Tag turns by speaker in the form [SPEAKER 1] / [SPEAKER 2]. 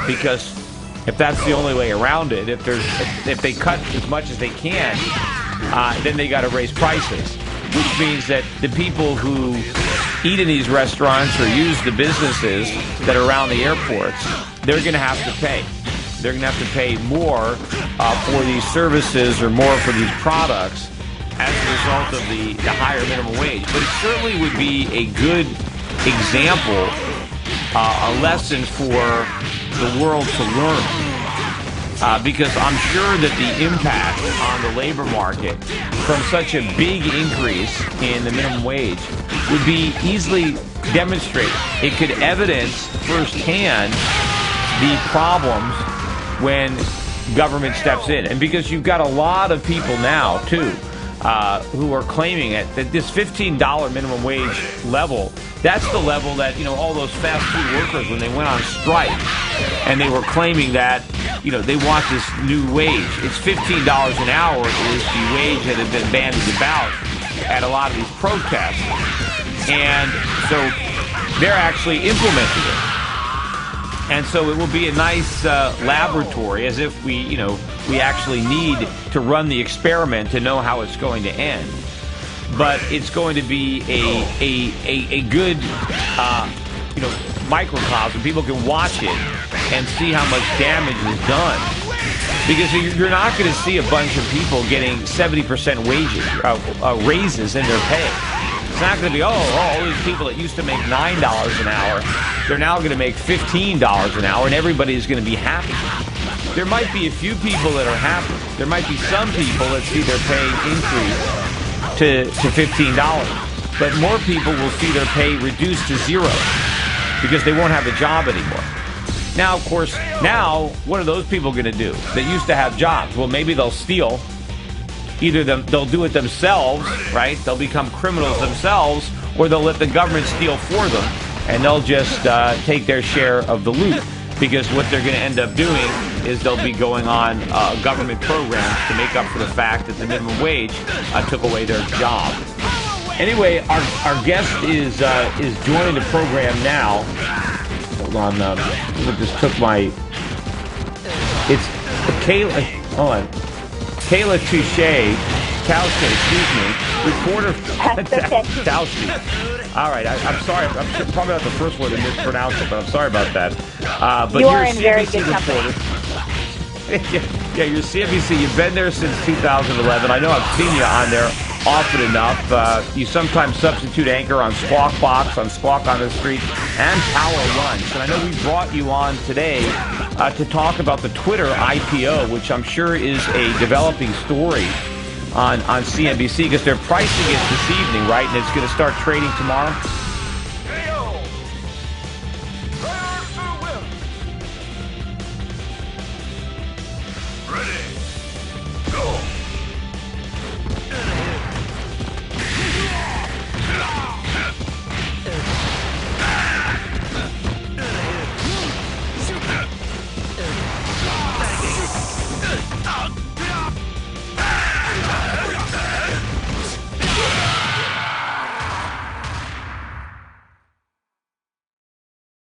[SPEAKER 1] because if that's the only way around it, if they cut as much as they can, then they got to raise prices, which means that the people who eat in these restaurants or use the businesses that are around the airports, they're going to have to pay. They're going to have to pay more for these services or more for these products as a result of the higher minimum wage. But it certainly would be a good example, a lesson for the world to learn. Because I'm sure that the impact on the labor market from such a big increase in the minimum wage would be easily demonstrated. It could evidence firsthand the problems when government steps in. And because you've got a lot of people now, too, who are claiming it, that this $15 minimum wage level, that's the level that, all those fast food workers, when they went on strike, and they were claiming that, they want this new wage. It's $15 an hour is the wage that had been bandied about at a lot of these protests. And so they're actually implementing it. And so it will be a nice laboratory, as if we actually need to run the experiment to know how it's going to end. But it's going to be a good microcosm. People can watch it and see how much damage is done. Because you're not going to see a bunch of people getting 70% raises in their pay. It's not going to be, all these people that used to make $9 an hour, they're now going to make $15 an hour, and everybody's going to be happy. There might be a few people that are happy. There might be some people that see their pay increase to $15. But more people will see their pay reduced to zero because they won't have a job anymore. Now, of course, what are those people going to do that used to have jobs? Well, maybe they'll steal. Either they'll do it themselves, right? They'll become criminals themselves, or they'll let the government steal for them, and they'll just take their share of the loot. Because what they're going to end up doing is they'll be going on government programs to make up for the fact that the minimum wage took away their job. Anyway, our guest is joining the program now. Hold on, I just took my. It's Kayla. Hold on, Kayla Towsky, excuse me, reporter. Towsky. All right, I'm sorry. I'm probably not the first one to mispronounce it, but I'm sorry about that. But
[SPEAKER 2] you
[SPEAKER 1] you're
[SPEAKER 2] are
[SPEAKER 1] a
[SPEAKER 2] in very good
[SPEAKER 1] reporter.
[SPEAKER 2] company.
[SPEAKER 1] Yeah, you're CNBC. You've been there since 2011. I know I've seen you on there often enough. You sometimes substitute anchor on Squawk Box, on Squawk on the Street, and Power Lunch. And I know we brought you on today to talk about the Twitter IPO, which I'm sure is a developing story on CNBC, because they're pricing it this evening, right? And it's going to start trading tomorrow.